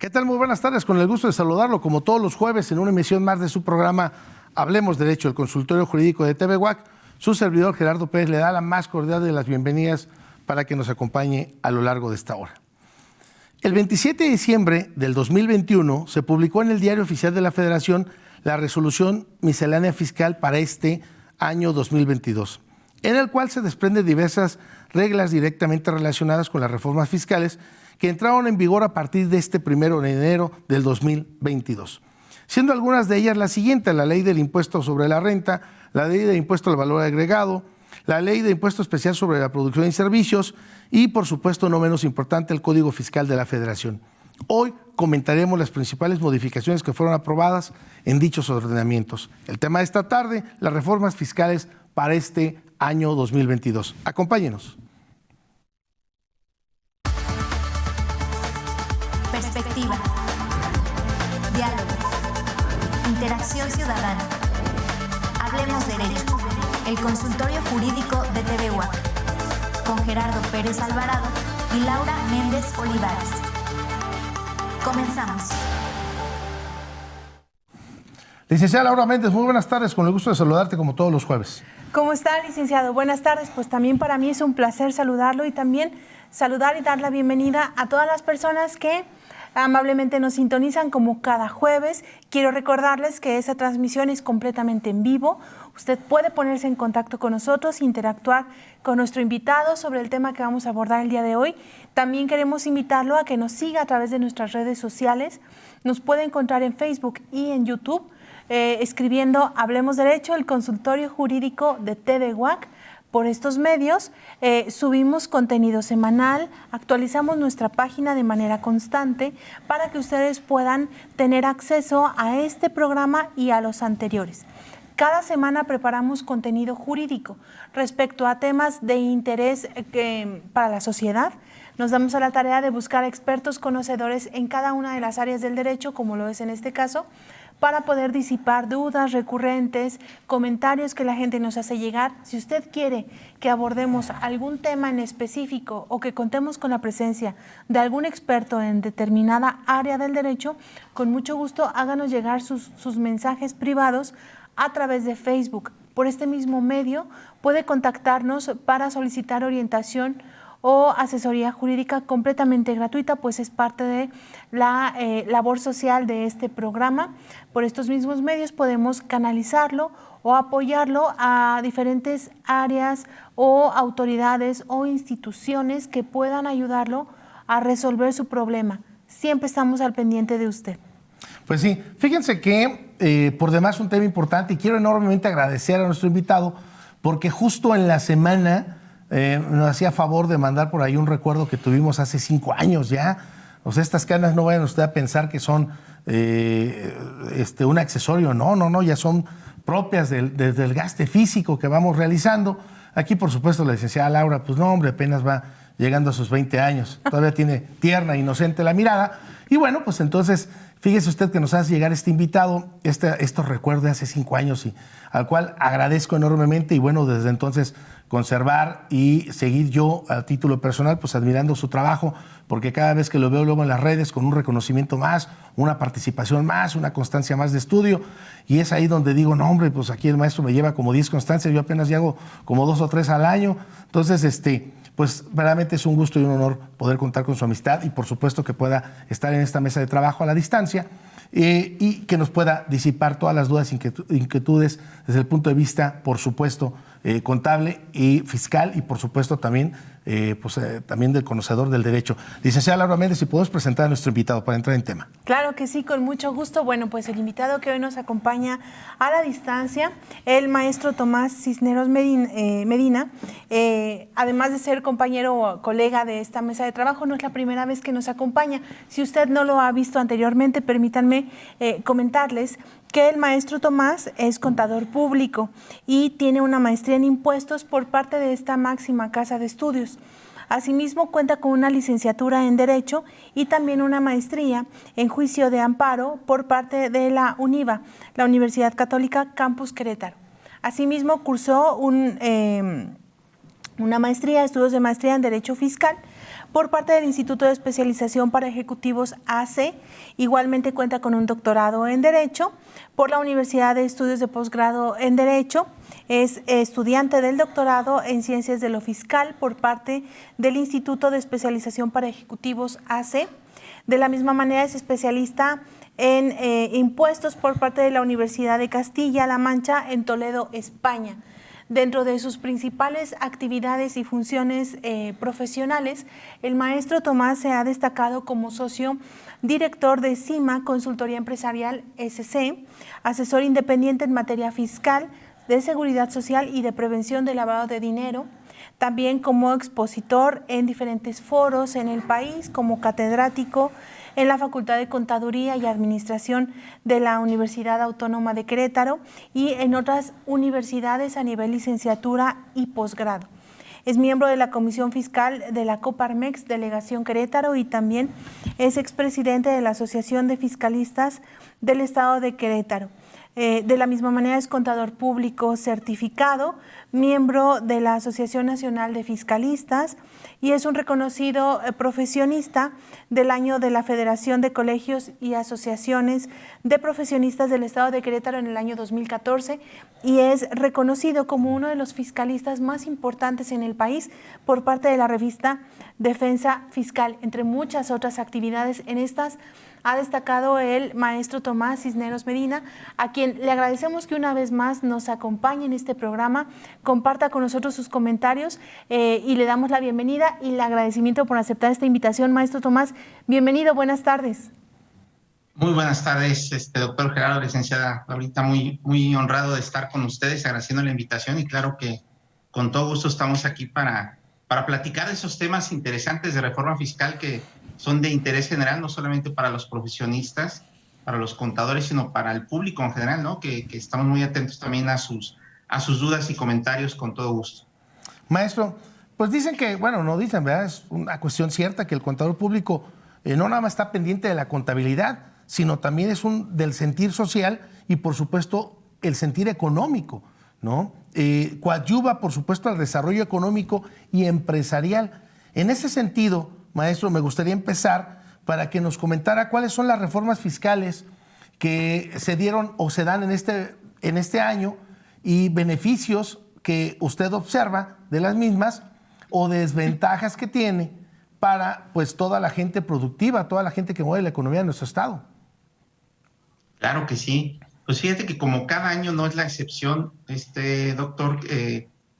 ¿Qué tal? Muy buenas tardes, con el gusto de saludarlo como todos los jueves en una emisión más de su programa Hablemos Derecho, el consultorio jurídico de TV UAC. Su servidor Gerardo Pérez le da la más cordial de las bienvenidas para que nos acompañe a lo largo de esta hora. El 27 de diciembre del 2021 se publicó en el Diario Oficial de la Federación la resolución miscelánea fiscal para este año 2022, en el cual se desprenden diversas reglas directamente relacionadas con las reformas fiscales que entraron en vigor a partir de este 1 de enero del 2022. Siendo algunas de ellas las siguientes: la ley del impuesto sobre la renta, la ley del impuesto al valor agregado, la ley de impuesto especial sobre la producción y servicios y, por supuesto, no menos importante, el Código Fiscal de la Federación. Hoy comentaremos las principales modificaciones que fueron aprobadas en dichos ordenamientos. El tema de esta tarde, las reformas fiscales para este año 2022. Acompáñenos. Perspectiva, diálogo, interacción ciudadana. Hablemos Derecho, el consultorio jurídico de TV UAC, con Gerardo Pérez Alvarado y Laura Méndez Olivares. Comenzamos. Licenciada Laura Méndez, muy buenas tardes, con el gusto de saludarte como todos los jueves. ¿Cómo está, licenciado? Buenas tardes, pues también para mí es un placer saludarlo y también saludar y dar la bienvenida a todas las personas que amablemente nos sintonizan como cada jueves. Quiero recordarles que esa transmisión es completamente en vivo. Usted puede ponerse en contacto con nosotros, interactuar con nuestro invitado sobre el tema que vamos a abordar el día de hoy. También queremos invitarlo a que nos siga a través de nuestras redes sociales. Nos puede encontrar en Facebook y en YouTube, escribiendo Hablemos Derecho, el consultorio jurídico de TV UAC. Por estos medios subimos contenido semanal, actualizamos nuestra página de manera constante para que ustedes puedan tener acceso a este programa y a los anteriores. Cada semana preparamos contenido jurídico respecto a temas de interés para la sociedad. Nos damos a la tarea de buscar expertos conocedores en cada una de las áreas del derecho, como lo es en este caso, para poder disipar dudas recurrentes, comentarios que la gente nos hace llegar. Si usted quiere que abordemos algún tema en específico o que contemos con la presencia de algún experto en determinada área del derecho, con mucho gusto háganos llegar sus mensajes privados a través de Facebook. Por este mismo medio puede contactarnos para solicitar orientación o asesoría jurídica completamente gratuita, pues es parte de la labor social de este programa. Por estos mismos medios podemos canalizarlo o apoyarlo a diferentes áreas o autoridades o instituciones que puedan ayudarlo a resolver su problema. Siempre estamos al pendiente de usted. Pues sí, fíjense que por demás un tema importante, y quiero enormemente agradecer a nuestro invitado porque justo en la semana nos hacía favor de mandar por ahí un recuerdo que tuvimos hace 5 años ya. O sea, estas canas no vayan usted a pensar que son un accesorio. No, ya son propias del desgaste físico que vamos realizando. Aquí, por supuesto, la licenciada Laura, pues no, hombre, apenas va llegando a sus 20 años. Todavía tiene tierna, inocente la mirada. Y bueno, pues entonces, fíjese usted que nos hace llegar este invitado, estos recuerdos de hace 5 años, y al cual agradezco enormemente. Y bueno, desde entonces conservar y seguir yo a título personal, pues admirando su trabajo, porque cada vez que lo veo luego en las redes con un reconocimiento más, una participación más, una constancia más de estudio, y es ahí donde digo, no hombre, pues aquí el maestro me lleva como 10 constancias, yo apenas hago como 2 o 3 al año. Entonces, pues verdaderamente es un gusto y un honor poder contar con su amistad y por supuesto que pueda estar en esta mesa de trabajo a la distancia y que nos pueda disipar todas las dudas e inquietudes desde el punto de vista, por supuesto, contable y fiscal, y por supuesto también, también del conocedor del derecho. Licenciada Laura Méndez, si podemos presentar a nuestro invitado para entrar en tema. Claro que sí, con mucho gusto. Bueno, pues el invitado que hoy nos acompaña a la distancia, el maestro Tomás Cisneros Medina, además de ser compañero o colega de esta mesa de trabajo, no es la primera vez que nos acompaña. Si usted no lo ha visto anteriormente, permítanme comentarles que el maestro Tomás es contador público y tiene una maestría en impuestos por parte de esta máxima casa de estudios. Asimismo, cuenta con una licenciatura en Derecho y también una maestría en Juicio de Amparo por parte de la UNIVA, la Universidad Católica Campus Querétaro. Asimismo, cursó una maestría, estudios de maestría en Derecho Fiscal por parte del Instituto de Especialización para Ejecutivos AC. Igualmente cuenta con un doctorado en Derecho por la Universidad de Estudios de Posgrado en Derecho. Es estudiante del doctorado en Ciencias de lo Fiscal por parte del Instituto de Especialización para Ejecutivos AC. De la misma manera es especialista en impuestos por parte de la Universidad de Castilla-La Mancha en Toledo, España. Dentro de sus principales actividades y funciones profesionales, el maestro Tomás se ha destacado como socio director de CIMA, Consultoría Empresarial SC, asesor independiente en materia fiscal, de seguridad social y de prevención del lavado de dinero, también como expositor en diferentes foros en el país, como catedrático en la Facultad de Contaduría y Administración de la Universidad Autónoma de Querétaro y en otras universidades a nivel licenciatura y posgrado. Es miembro de la Comisión Fiscal de la Coparmex, Delegación Querétaro, y también es expresidente de la Asociación de Fiscalistas del Estado de Querétaro. De la misma manera es contador público certificado, miembro de la Asociación Nacional de Fiscalistas y es un reconocido profesionista del año de la Federación de Colegios y Asociaciones de Profesionistas del Estado de Querétaro en el año 2014 y es reconocido como uno de los fiscalistas más importantes en el país por parte de la revista Defensa Fiscal, entre muchas otras actividades. En estas ha destacado el maestro Tomás Cisneros Medina, a quien le agradecemos que una vez más nos acompañe en este programa, comparta con nosotros sus comentarios y le damos la bienvenida y el agradecimiento por aceptar esta invitación. Maestro Tomás, bienvenido, buenas tardes. Muy buenas tardes, doctor Gerardo, licenciada Laurita, muy honrado de estar con ustedes, agradeciendo la invitación y claro que con todo gusto estamos aquí para platicar de esos temas interesantes de reforma fiscal que son de interés general, no solamente para los profesionistas, para los contadores, sino para el público en general, ¿no? Que estamos muy atentos también a sus dudas y comentarios con todo gusto. Maestro, pues dicen que, bueno, no dicen, ¿verdad? Es una cuestión cierta que el contador público no nada más está pendiente de la contabilidad, sino también es del sentir social y, por supuesto, el sentir económico, ¿no? Coadyuva, por supuesto, al desarrollo económico y empresarial. En ese sentido, maestro, me gustaría empezar para que nos comentara cuáles son las reformas fiscales que se dieron o se dan en este año y beneficios que usted observa de las mismas o desventajas que tiene para pues toda la gente productiva, toda la gente que mueve la economía de nuestro estado. Claro que sí. Pues fíjate que como cada año no es la excepción, doctor,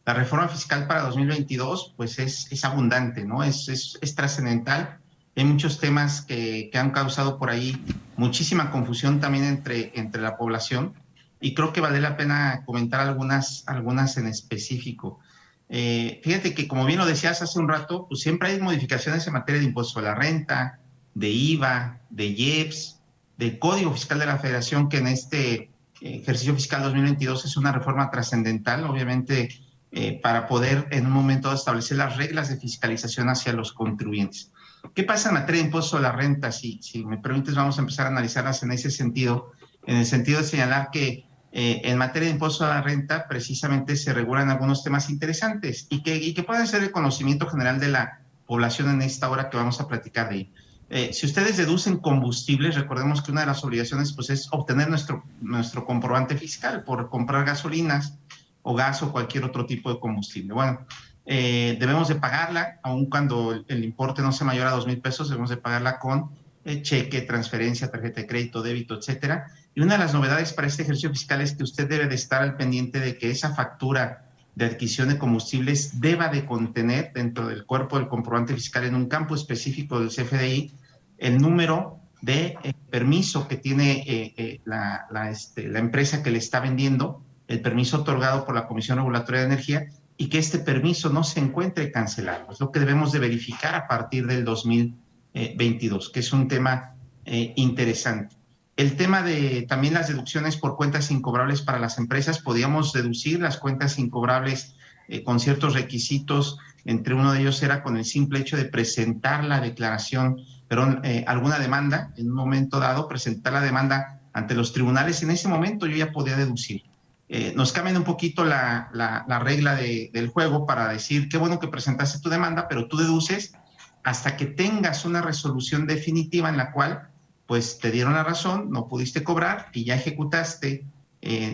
la reforma fiscal para 2022 pues es abundante, ¿no? Es trascendental. Hay muchos temas que han causado por ahí muchísima confusión también entre la población y creo que vale la pena comentar algunas en específico. Fíjate que como bien lo decías hace un rato, pues siempre hay modificaciones en materia de impuesto a la renta, de IVA, de IEPS, del Código Fiscal de la Federación, que en este ejercicio fiscal 2022 es una reforma trascendental, obviamente, para poder en un momento establecer las reglas de fiscalización hacia los contribuyentes. ¿Qué pasa en materia de impuesto a la renta? Si me permites, vamos a empezar a analizarlas en ese sentido, en el sentido de señalar que en materia de impuesto a la renta precisamente se regulan algunos temas interesantes y que pueden ser el conocimiento general de la población en esta hora que vamos a platicar de ello. Si ustedes deducen combustibles, recordemos que una de las obligaciones pues, es obtener nuestro comprobante fiscal por comprar gasolinas o gas o cualquier otro tipo de combustible. Bueno, debemos de pagarla, aun cuando el importe no sea mayor a 2,000 pesos, debemos de pagarla con cheque, transferencia, tarjeta de crédito, débito, etcétera. Y una de las novedades para este ejercicio fiscal es que usted debe de estar al pendiente de que esa factura de adquisición de combustibles deba de contener dentro del cuerpo del comprobante fiscal en un campo específico del CFDI el número de permiso que tiene la empresa que le está vendiendo, el permiso otorgado por la Comisión Regulatoria de Energía y que este permiso no se encuentre cancelado. Es lo que debemos de verificar a partir del 2022, que es un tema interesante. El tema de también las deducciones por cuentas incobrables para las empresas, podíamos deducir las cuentas incobrables con ciertos requisitos, entre uno de ellos era con el simple hecho de presentar la declaración, alguna demanda, en un momento dado, presentar la demanda ante los tribunales, en ese momento yo ya podía deducir. nos cambian un poquito la regla del juego para decir, qué bueno que presentaste tu demanda, pero tú deduces hasta que tengas una resolución definitiva en la cual pues te dieron la razón, no pudiste cobrar y ya ejecutaste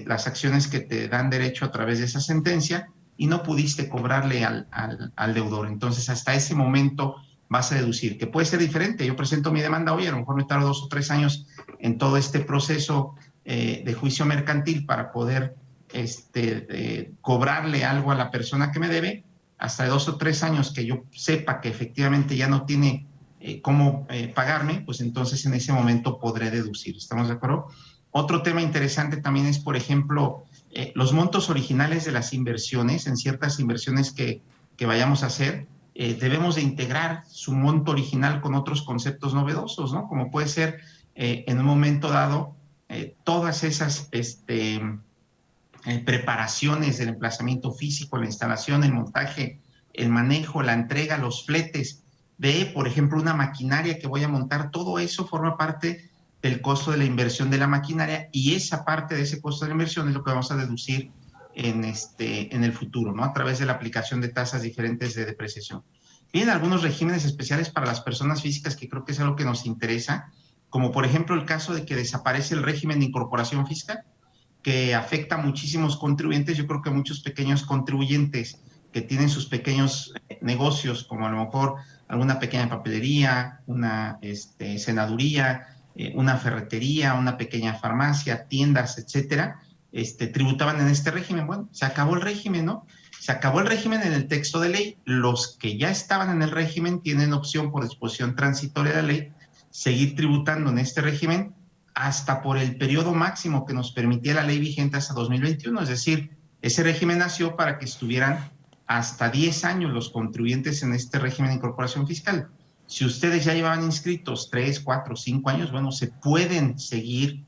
las acciones que te dan derecho a través de esa sentencia y no pudiste cobrarle al deudor. Entonces, hasta ese momento vas a deducir, que puede ser diferente. Yo presento mi demanda hoy, a lo mejor me tardo 2 o 3 años en todo este proceso de juicio mercantil para poder cobrarle algo a la persona que me debe, hasta 2 o 3 años que yo sepa que efectivamente ya no tiene cómo pagarme, pues entonces en ese momento podré deducir. ¿Estamos de acuerdo? Otro tema interesante también es, por ejemplo, los montos originales de las inversiones. En ciertas inversiones que vayamos a hacer, debemos de integrar su monto original con otros conceptos novedosos, ¿no? Como puede ser en un momento dado todas esas preparaciones del emplazamiento físico, la instalación, el montaje, el manejo, la entrega, los fletes de, por ejemplo, una maquinaria que voy a montar. Todo eso forma parte del costo de la inversión de la maquinaria, y esa parte de ese costo de la inversión es lo que vamos a deducir en el futuro, ¿no? A través de la aplicación de tasas diferentes de depreciación. Vienen algunos regímenes especiales para las personas físicas que creo que es algo que nos interesa, como por ejemplo el caso de que desaparece el régimen de incorporación fiscal, que afecta a muchísimos contribuyentes. Yo creo que muchos pequeños contribuyentes que tienen sus pequeños negocios, como a lo mejor alguna pequeña papelería, una senaduría, una ferretería, una pequeña farmacia, tiendas, etcétera, tributaban en este régimen. Bueno, se acabó el régimen, ¿no? Se acabó el régimen en el texto de ley. Los que ya estaban en el régimen tienen opción, por disposición transitoria de la ley, seguir tributando en este régimen hasta por el periodo máximo que nos permitía la ley vigente hasta 2021. Es decir, ese régimen nació para que estuvieran hasta 10 años los contribuyentes en este régimen de incorporación fiscal. Si ustedes ya llevaban inscritos 3, 4, 5 años, bueno, se pueden seguir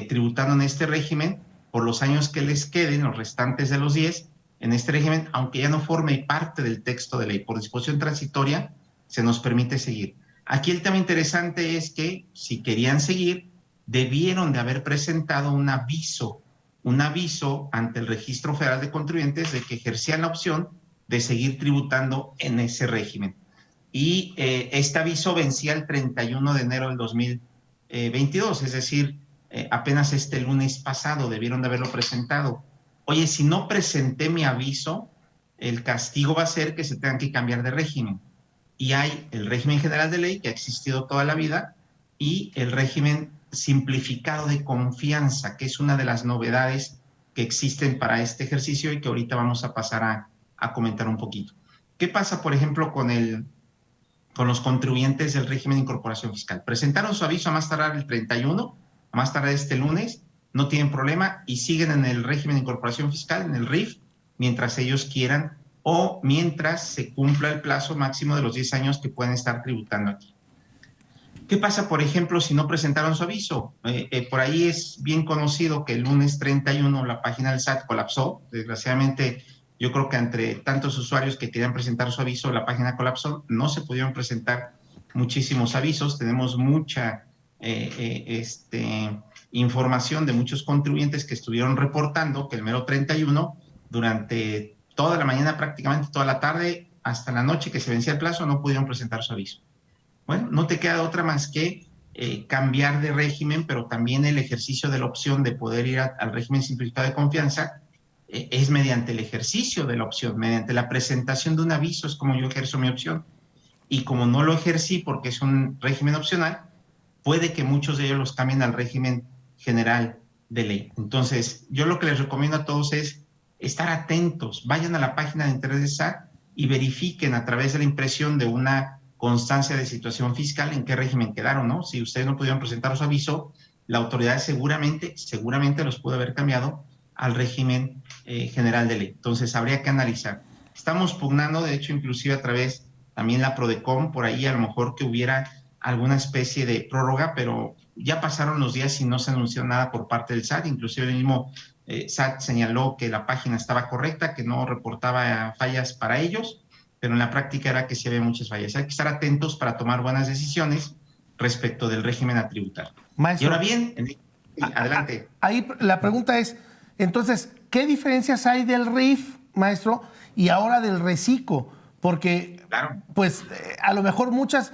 tributando en este régimen por los años que les queden, los restantes de los 10, en este régimen, aunque ya no forme parte del texto de ley. Por disposición transitoria se nos permite seguir. Aquí el tema interesante es que si querían seguir, debieron de haber presentado un aviso ante el Registro Federal de Contribuyentes de que ejercían la opción de seguir tributando en ese régimen. Y este aviso vencía el 31 de enero del 2022, es decir, apenas este lunes pasado debieron de haberlo presentado. Oye, si no presenté mi aviso, el castigo va a ser que se tengan que cambiar de régimen. Y hay el régimen general de ley, que ha existido toda la vida, y el régimen simplificado de confianza, que es una de las novedades que existen para este ejercicio y que ahorita vamos a pasar a comentar un poquito. ¿Qué pasa, por ejemplo, con los contribuyentes del régimen de incorporación fiscal? Presentaron su aviso a más tardar el 31, a más tardar este lunes, no tienen problema y siguen en el régimen de incorporación fiscal, en el RIF, mientras ellos quieran o mientras se cumpla el plazo máximo de los 10 años que pueden estar tributando aquí. ¿Qué pasa, por ejemplo, si no presentaron su aviso? Por ahí es bien conocido que el lunes 31 la página del SAT colapsó. Desgraciadamente, yo creo que entre tantos usuarios que querían presentar su aviso, la página colapsó. No se pudieron presentar muchísimos avisos. Tenemos mucha información de muchos contribuyentes que estuvieron reportando que el mero 31, durante toda la mañana, prácticamente toda la tarde, hasta la noche que se vencía el plazo, no pudieron presentar su aviso. Bueno, no te queda otra más que cambiar de régimen, pero también el ejercicio de la opción de poder ir al régimen simplificado de confianza es mediante el ejercicio de la opción, mediante la presentación de un aviso, es como yo ejerzo mi opción. Y como no lo ejercí porque es un régimen opcional, puede que muchos de ellos los cambien al régimen general de ley. Entonces, yo lo que les recomiendo a todos es estar atentos, vayan a la página de internet de SAT y verifiquen a través de la impresión de una constancia de situación fiscal en qué régimen quedaron, ¿no? Si ustedes no pudieron presentar su aviso, la autoridad seguramente los pudo haber cambiado al régimen general de ley. Entonces, habría que analizar. Estamos pugnando, de hecho, inclusive a través también la PRODECON, por ahí a lo mejor que hubiera alguna especie de prórroga, pero ya pasaron los días y no se anunció nada por parte del SAT. Inclusive el mismo SAT señaló que la página estaba correcta, que no reportaba fallas para ellos, pero en la práctica era que sí había muchas fallas. Hay que estar atentos para tomar buenas decisiones respecto del régimen a tributar. Maestro, y ahora bien, adelante. Ahí la pregunta es, Entonces, ¿qué diferencias hay del RIF, maestro, y ahora del reciclo? Porque, Claro. pues, a lo mejor muchas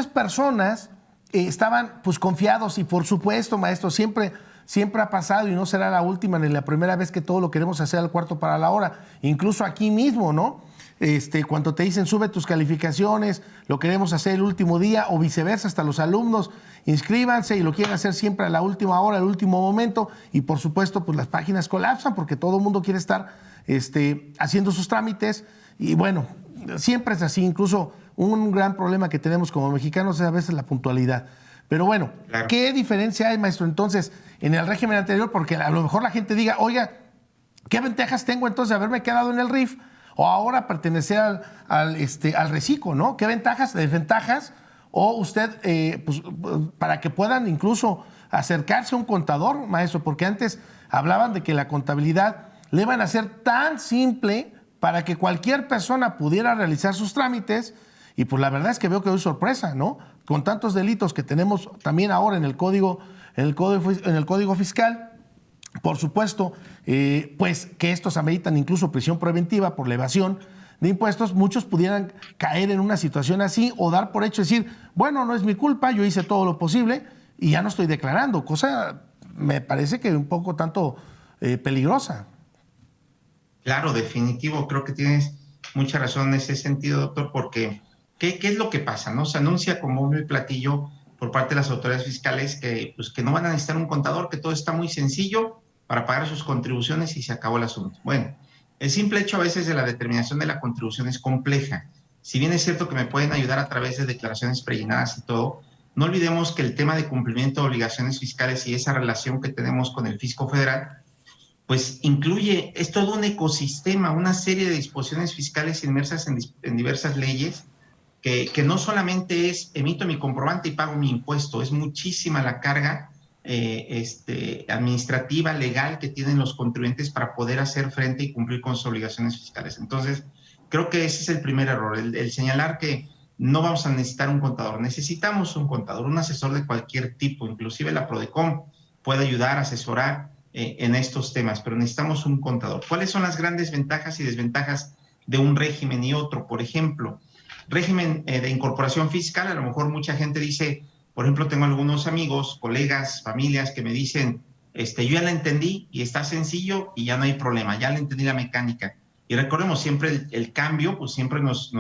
personas estaban, pues, confiados y, por supuesto, maestro, siempre ha pasado y no será la última ni la primera vez que todo lo queremos hacer al cuarto para la hora. Incluso aquí mismo, ¿no? Cuando te dicen sube tus calificaciones, lo queremos hacer el último día o viceversa, hasta los alumnos inscríbanse y lo quieren hacer siempre a la última hora, al último momento, y por supuesto pues las páginas colapsan porque todo el mundo quiere estar haciendo sus trámites y bueno, siempre es así. Incluso un gran problema que tenemos como mexicanos es a veces la puntualidad. Pero bueno, claro. ¿Qué diferencia hay, maestro, entonces en el régimen anterior? Porque a lo mejor la gente diga, oiga, ¿qué ventajas tengo entonces de haberme quedado en el RIF o ahora pertenecer al reciclo, ¿no? ¿Qué ventajas, desventajas? O usted, pues, para que puedan incluso acercarse a un contador, maestro, porque antes hablaban de que la contabilidad le iban a hacer tan simple para que cualquier persona pudiera realizar sus trámites, y pues la verdad es que veo que doy sorpresa, ¿no? Con tantos delitos que tenemos también ahora en el código fiscal. Por supuesto, pues que estos ameritan incluso prisión preventiva por la evasión de impuestos. Muchos pudieran caer en una situación así o dar por hecho decir, bueno, no es mi culpa, yo hice todo lo posible y ya no estoy declarando, cosa me parece que un poco tanto peligrosa. Claro, definitivo, creo que tienes mucha razón en ese sentido, doctor, porque ¿qué es lo que pasa, no? Se anuncia como un platillo por parte de las autoridades fiscales que no van a necesitar un contador, que todo está muy sencillo para pagar sus contribuciones y se acabó el asunto. Bueno, el simple hecho a veces de la determinación de la contribución es compleja. Si bien es cierto que me pueden ayudar a través de declaraciones prellenadas y todo, no olvidemos que el tema de cumplimiento de obligaciones fiscales y esa relación que tenemos con el fisco federal, pues incluye, es todo un ecosistema, una serie de disposiciones fiscales inmersas en diversas leyes, que no solamente es emito mi comprobante y pago mi impuesto, es muchísima la carga administrativa, legal que tienen los contribuyentes para poder hacer frente y cumplir con sus obligaciones fiscales. Entonces, creo que ese es el primer error, el señalar que no vamos a necesitar un contador. Necesitamos un contador, un asesor de cualquier tipo, inclusive la Prodecom puede ayudar a asesorar en estos temas, pero necesitamos un contador. ¿Cuáles son las grandes ventajas y desventajas de un régimen y otro? Por ejemplo, régimen de incorporación fiscal, a lo mejor mucha gente dice, por ejemplo, tengo algunos amigos, colegas, familias que me dicen, yo ya la entendí y está sencillo y ya no hay problema, ya le entendí la mecánica. Y recordemos, siempre el cambio, pues siempre nos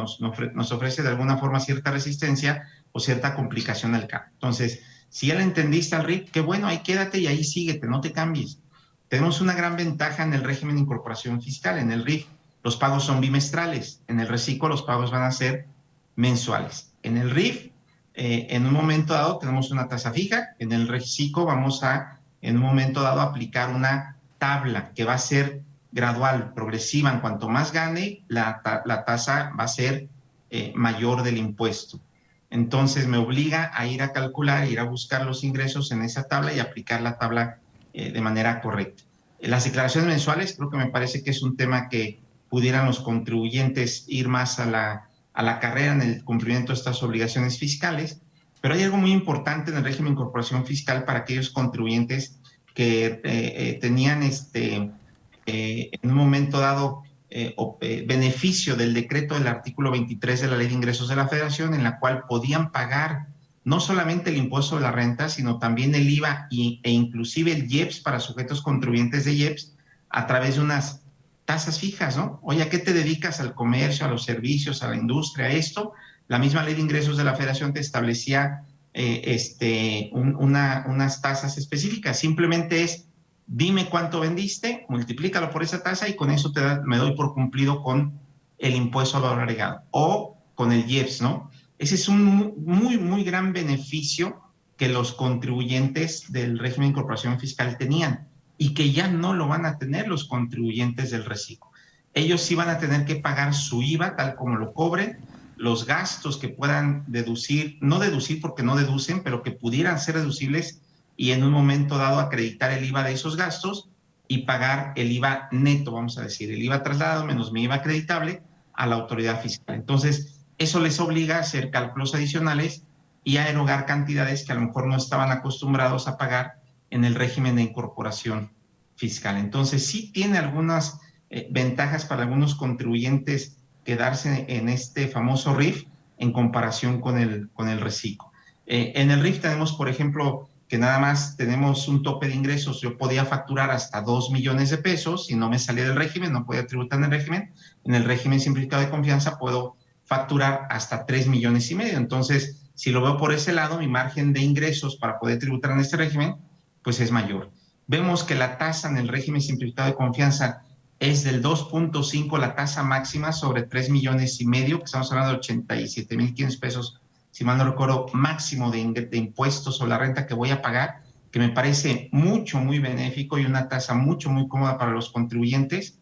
ofrece de alguna forma cierta resistencia o cierta complicación al cambio. Entonces, si ya le entendiste al RIF, qué bueno, ahí quédate y ahí síguete, no te cambies. Tenemos una gran ventaja en el régimen de incorporación fiscal. En el RIF los pagos son bimestrales, en el reciclo los pagos van a ser mensuales. En el RIF, en un momento dado tenemos una tasa fija, en el reciclo vamos a, en un momento dado, aplicar una tabla que va a ser gradual, progresiva. En cuanto más gane, la tasa va a ser mayor del impuesto. Entonces me obliga a ir a calcular, ir a buscar los ingresos en esa tabla y aplicar la tabla de manera correcta. Las declaraciones mensuales creo que me parece que es un tema que pudieran los contribuyentes ir más a la carrera en el cumplimiento de estas obligaciones fiscales, pero hay algo muy importante en el régimen de incorporación fiscal para aquellos contribuyentes que tenían en un momento dado beneficio del decreto del artículo 23 de la Ley de Ingresos de la Federación, en la cual podían pagar no solamente el impuesto de la renta, sino también el IVA e inclusive el IEPS para sujetos contribuyentes de IEPS a través de unas tasas fijas, ¿no? Oye, ¿a qué te dedicas? Al comercio, a los servicios, a la industria, a esto. La misma Ley de Ingresos de la Federación te establecía unas tasas específicas. Simplemente es, dime cuánto vendiste, multiplícalo por esa tasa y con eso me doy por cumplido con el impuesto al valor agregado o con el IEPS, ¿no? Ese es un muy, muy gran beneficio que los contribuyentes del régimen de incorporación fiscal tenían y que ya no lo van a tener los contribuyentes del reciclo. Ellos sí van a tener que pagar su IVA tal como lo cobren, los gastos que puedan deducir, no deducir porque no deducen, pero que pudieran ser deducibles y en un momento dado acreditar el IVA de esos gastos y pagar el IVA neto, vamos a decir, el IVA trasladado menos mi IVA acreditable a la autoridad fiscal. Entonces, eso les obliga a hacer cálculos adicionales y a erogar cantidades que a lo mejor no estaban acostumbrados a pagar en el régimen de incorporación fiscal. Entonces, sí tiene algunas ventajas para algunos contribuyentes quedarse en este famoso RIF en comparación con el reciclo. En el RIF tenemos, por ejemplo, que nada más tenemos un tope de ingresos. Yo podía facturar hasta 2 millones de pesos si no me salía del régimen, no podía tributar en el régimen. En el régimen simplificado de confianza puedo facturar hasta 3,5 millones. Entonces, si lo veo por ese lado, mi margen de ingresos para poder tributar en este régimen, pues es mayor. Vemos que la tasa en el régimen simplificado de confianza es del 2.5, la tasa máxima sobre 3,5 millones, que estamos hablando de 87,500 pesos, si mal no recuerdo, máximo de impuestos sobre la renta que voy a pagar, que me parece muy benéfico y una tasa muy cómoda para los contribuyentes,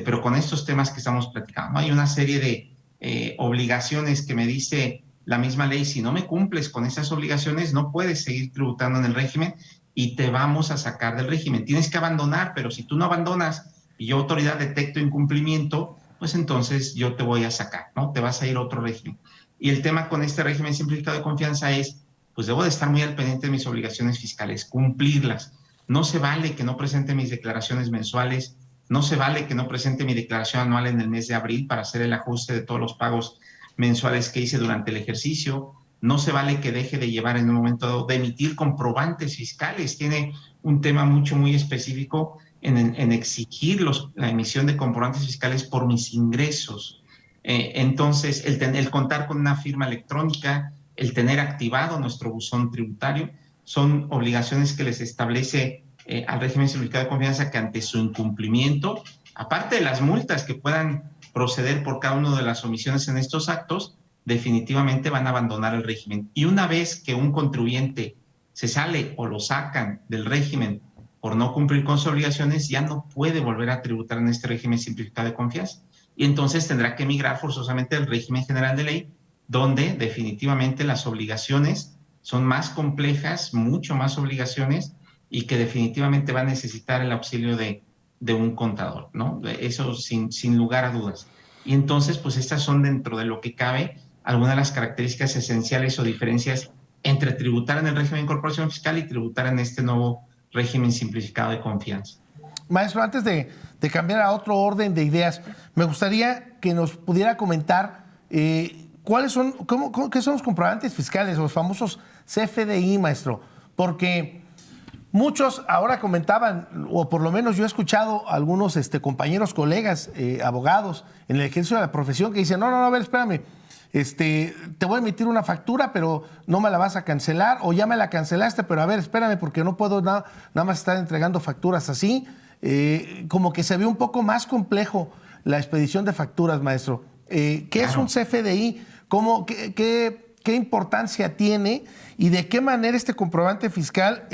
pero con estos temas que estamos platicando. Hay una serie de obligaciones que me dice la misma ley: si no me cumples con esas obligaciones, no puedes seguir tributando en el régimen y te vamos a sacar del régimen. Tienes que abandonar, pero si tú no abandonas y yo, autoridad, detecto incumplimiento, pues entonces yo te voy a sacar, ¿no? Te vas a ir a otro régimen. Y el tema con este régimen simplificado de confianza es, pues debo de estar muy al pendiente de mis obligaciones fiscales, cumplirlas. No se vale que no presente mis declaraciones mensuales, no se vale que no presente mi declaración anual en el mes de abril para hacer el ajuste de todos los pagos mensuales que hice durante el ejercicio. No se vale que deje de llevar en un momento dado de emitir comprobantes fiscales. Tiene un tema muy específico en exigir la emisión de comprobantes fiscales por mis ingresos. Entonces, el contar con una firma electrónica, el tener activado nuestro buzón tributario, son obligaciones que les establece al régimen simplificado de confianza, que ante su incumplimiento, aparte de las multas que puedan proceder por cada una de las omisiones en estos actos, definitivamente van a abandonar el régimen. Y una vez que un contribuyente se sale o lo sacan del régimen por no cumplir con sus obligaciones, ya no puede volver a tributar en este régimen simplificado de confianza. Y entonces tendrá que emigrar forzosamente al régimen general de ley, donde definitivamente las obligaciones son más complejas, mucho más obligaciones, y que definitivamente va a necesitar el auxilio de un contador, ¿no? Eso sin lugar a dudas. Y entonces, pues estas son, dentro de lo que cabe, algunas de las características esenciales o diferencias entre tributar en el régimen de incorporación fiscal y tributar en este nuevo régimen simplificado de confianza. Maestro, antes de cambiar a otro orden de ideas, me gustaría que nos pudiera comentar qué son los comprobantes fiscales, los famosos CFDI, maestro, porque muchos ahora comentaban, o por lo menos yo he escuchado a algunos compañeros, colegas, abogados en el ejercicio de la profesión, que dicen, no, a ver, espérame, te voy a emitir una factura, pero no me la vas a cancelar, o ya me la cancelaste, pero a ver, espérame, porque no puedo nada más estar entregando facturas así. Como que se ve un poco más complejo la expedición de facturas, maestro. ¿Qué es un CFDI? ¿Qué importancia tiene? ¿Y de qué manera este comprobante fiscal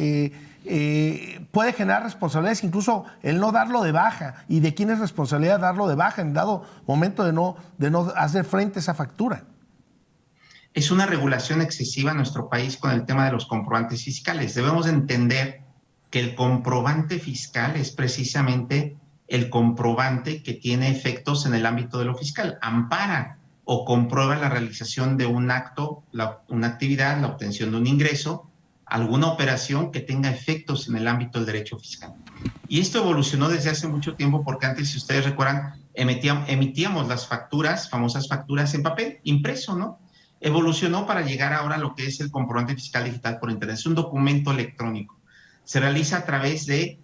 puede generar responsabilidades, incluso el no darlo de baja? ¿Y de quién es responsabilidad darlo de baja en dado momento de no hacer frente a esa factura? Es una regulación excesiva en nuestro país con el tema de los comprobantes fiscales. Debemos entender que el comprobante fiscal es precisamente el comprobante que tiene efectos en el ámbito de lo fiscal. Ampara o comprueba la realización de un acto, una actividad, la obtención de un ingreso, alguna operación que tenga efectos en el ámbito del derecho fiscal. Y esto evolucionó desde hace mucho tiempo, porque antes, si ustedes recuerdan, emitíamos las facturas, famosas facturas en papel, impreso, ¿no? Evolucionó para llegar ahora a lo que es el comprobante fiscal digital por internet. Es un documento electrónico. Se realiza a través de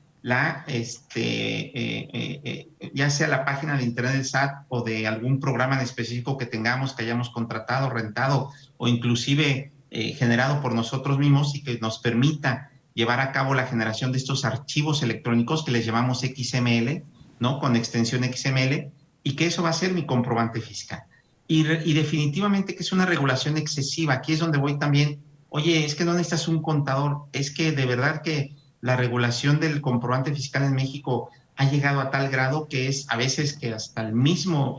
ya sea la página de internet del SAT o de algún programa en específico que tengamos, que hayamos contratado, rentado o inclusive generado por nosotros mismos, y que nos permita llevar a cabo la generación de estos archivos electrónicos que les llamamos XML, ¿no? Con extensión XML, y que eso va a ser mi comprobante fiscal. Y definitivamente que es una regulación excesiva. Aquí es donde voy también. Oye, es que no necesitas un contador. Es que de verdad que la regulación del comprobante fiscal en México ha llegado a tal grado que es a veces que hasta el mismo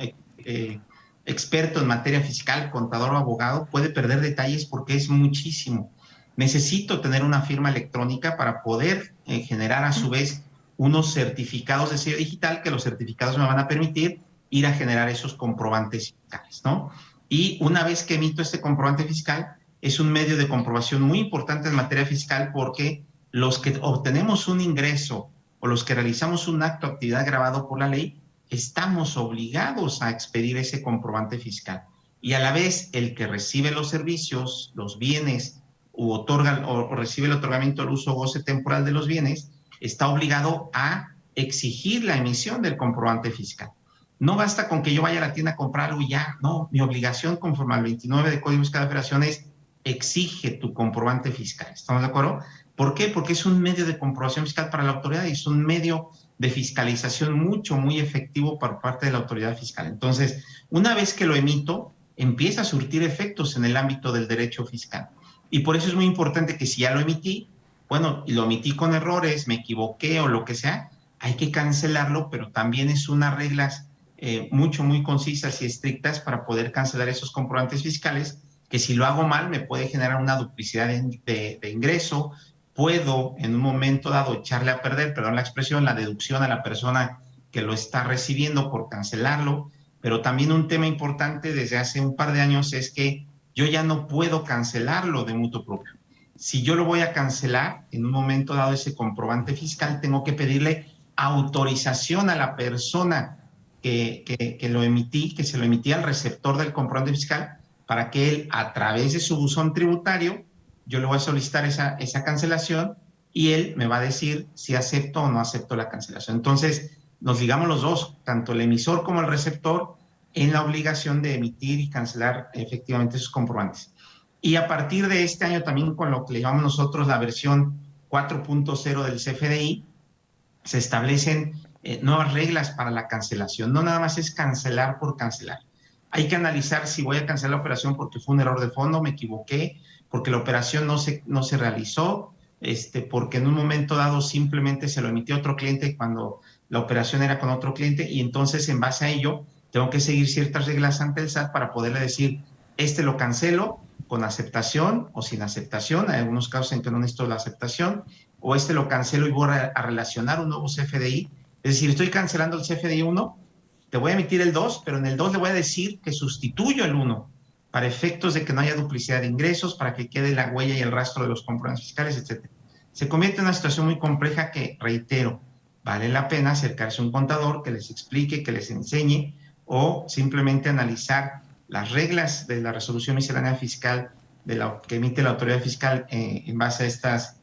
experto en materia fiscal, contador o abogado, puede perder detalles porque es muchísimo. Necesito tener una firma electrónica para poder generar a su vez unos certificados de sello digital, que los certificados me van a permitir ir a generar esos comprobantes fiscales, ¿no? Y una vez que emito este comprobante fiscal, es un medio de comprobación muy importante en materia fiscal, porque los que obtenemos un ingreso o los que realizamos un acto de actividad grabado por la ley, estamos obligados a expedir ese comprobante fiscal. Y a la vez, el que recibe los servicios, los bienes, o recibe el otorgamiento del uso o goce temporal de los bienes, está obligado a exigir la emisión del comprobante fiscal. No basta con que yo vaya a la tienda a comprar algo y ya, no, mi obligación conforme al 29 de Código Fiscal de la Federación es exige tu comprobante fiscal. ¿Estamos de acuerdo? ¿Por qué? Porque es un medio de comprobación fiscal para la autoridad y es un medio de fiscalización muy efectivo por parte de la autoridad fiscal. Entonces, una vez que lo emito, empieza a surtir efectos en el ámbito del derecho fiscal. Y por eso es muy importante que si ya lo emití, bueno, y lo emití con errores, me equivoqué o lo que sea, hay que cancelarlo, pero también es unas reglas muy concisas y estrictas para poder cancelar esos comprobantes fiscales, que si lo hago mal me puede generar una duplicidad de ingreso. Puedo en un momento dado echarle a perder, perdón la expresión, la deducción a la persona que lo está recibiendo por cancelarlo. Pero también un tema importante desde hace un par de años es que yo ya no puedo cancelarlo de mutuo propio. Si yo lo voy a cancelar en un momento dado ese comprobante fiscal, tengo que pedirle autorización a la persona que lo emití, que se lo emití al receptor del comprobante fiscal, para que él, a través de su buzón tributario, yo le voy a solicitar esa cancelación y él me va a decir si acepto o no acepto la cancelación. Entonces, nos ligamos los dos, tanto el emisor como el receptor, en la obligación de emitir y cancelar efectivamente esos comprobantes. Y a partir de este año también, con lo que le llamamos nosotros la versión 4.0 del CFDI, se establecen nuevas reglas para la cancelación. No nada más es cancelar por cancelar. Hay que analizar si voy a cancelar la operación porque fue un error de fondo, me equivoqué, porque la operación no se realizó, porque en un momento dado simplemente se lo emitió a otro cliente cuando la operación era con otro cliente, y entonces en base a ello tengo que seguir ciertas reglas ante el SAT para poderle decir, lo cancelo con aceptación o sin aceptación, hay algunos casos en que no necesito la aceptación, o lo cancelo y voy a relacionar un nuevo CFDI. Es decir, estoy cancelando el CFDI 1, te voy a emitir el 2, pero en el 2 le voy a decir que sustituyo el 1 para efectos de que no haya duplicidad de ingresos, para que quede la huella y el rastro de los comprobantes fiscales, etc. Se convierte en una situación muy compleja que, reitero, vale la pena acercarse a un contador que les explique, que les enseñe, o simplemente analizar las reglas de la resolución miscelánea fiscal que emite la autoridad fiscal en base a estas,